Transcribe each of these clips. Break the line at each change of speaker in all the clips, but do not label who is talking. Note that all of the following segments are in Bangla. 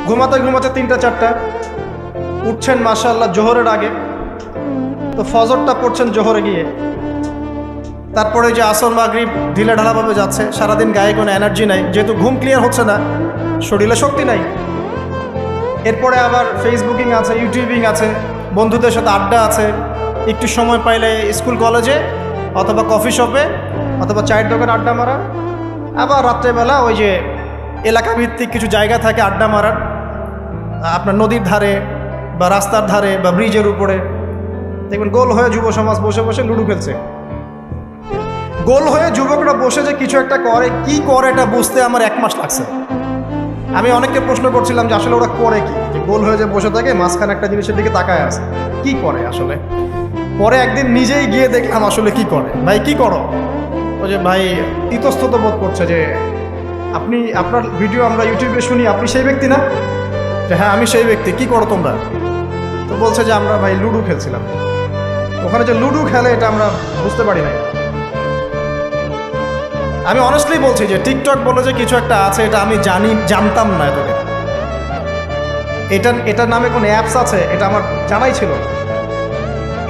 ঘুমাতে ঘুমাতে 3টা 4টা, উঠছেন মাশাআল্লাহ জোহরের আগে, তো ফজরটা পড়ছেন জোহরে গিয়ে, তারপরে যে আসর মাগরিব ঢিলে ঢালাভাবে যাচ্ছে, সারাদিন গায়ে কোনো এনার্জি নাই, যেহেতু ঘুম ক্লিয়ার হচ্ছে না, শরীরে শক্তি নাই। এরপরে আবার ফেসবুকিং আছে, ইউটিউবিং আছে, বন্ধুদের সাথে আড্ডা আছে, একটু সময় পাইলে স্কুল কলেজে অথবা কফি শপে অথবা চায়ের দোকানে আড্ডা মারা, আবার রাত্রেবেলা ওই যে এলাকা ভিত্তিক কিছু জায়গা থাকে আড্ডা মারার, আপনার নদীর ধারে বা রাস্তার ধারে বা ব্রিজের উপরে দেখবেন গোল হয়ে যুব সমাজ বসে বসে লুডো খেলছে। গোল হয়ে যুবকরা বসে যে কিছু একটা করে, কি করে এটা বুঝতে আমার 1 মাস লাগছে। আমি অনেককে প্রশ্ন করছিলাম যে আসলে ওরা করে কি, যে গোল হয়ে যে বসে থাকে মাঝখানে একটা জিনিসের দিকে তাকায় আছে, কি করে আসলে। পরে একদিন নিজেই গিয়ে দেখলাম আসলে কি করে। ভাই কি করো? ও যে ভাই ইতস্তত বোধ করছে যে আপনি, আপনার ভিডিও আমরা ইউটিউবে শুনি, আপনি সেই ব্যক্তি না? যে হ্যাঁ আমি সেই ব্যক্তি। কি করো তোমরা? তো বলছে যে আমরা ভাই লুডো খেলছিলাম। ওখানে যে লুডো খেলে এটা আমরা বুঝতে পারি নাই। আমি অনেস্টলি বলছি যে টিকটক বলে যে কিছু একটা আছে, এটা আমি জানতাম না এতদিন। এটার নামে কোনো অ্যাপস আছে এটা আমার জানাই ছিল না,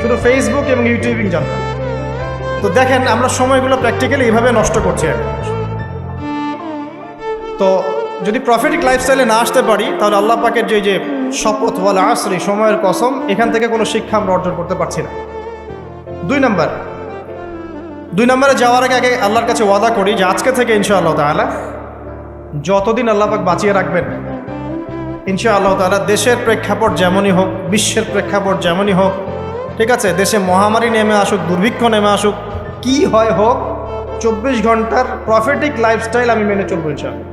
শুধু ফেসবুক এবং ইউটিউবিং জানতাম। তো দেখেন আমরা সময়গুলো প্র্যাকটিক্যালি এইভাবে নষ্ট করছি। তো যদি প্রফিটিক লাইফস্টাইলে না আসতে পারি, তাহলে আল্লাহ পাকের যে শপথ ওয়াল আসরি, সময়ের কসম, এখান থেকে কোনো শিক্ষা আমরা অর্জন করতে পারছি না। 2 নম্বরে যাওয়ার আগে আল্লাহর কাছে ওয়াদা করি যে আজকে থেকে ইনশাআল্লাহ তাআলা যতদিন আল্লাহ পাক বাঁচিয়ে রাখবেন, ইনশাআল্লাহ তাআলা দেশের প্রেক্ষাপট যেমনই হোক, বিশ্বের প্রেক্ষাপট যেমনই হোক, ঠিক আছে, দেশে মহামারী নেমে আসুক, দুর্ভিক্ষ নেমে আসুক, কি হয় হোক, 24 ঘন্টার প্রফিটিক লাইফস্টাইল আমি মেনে চলবো ইনশাআল্লাহ।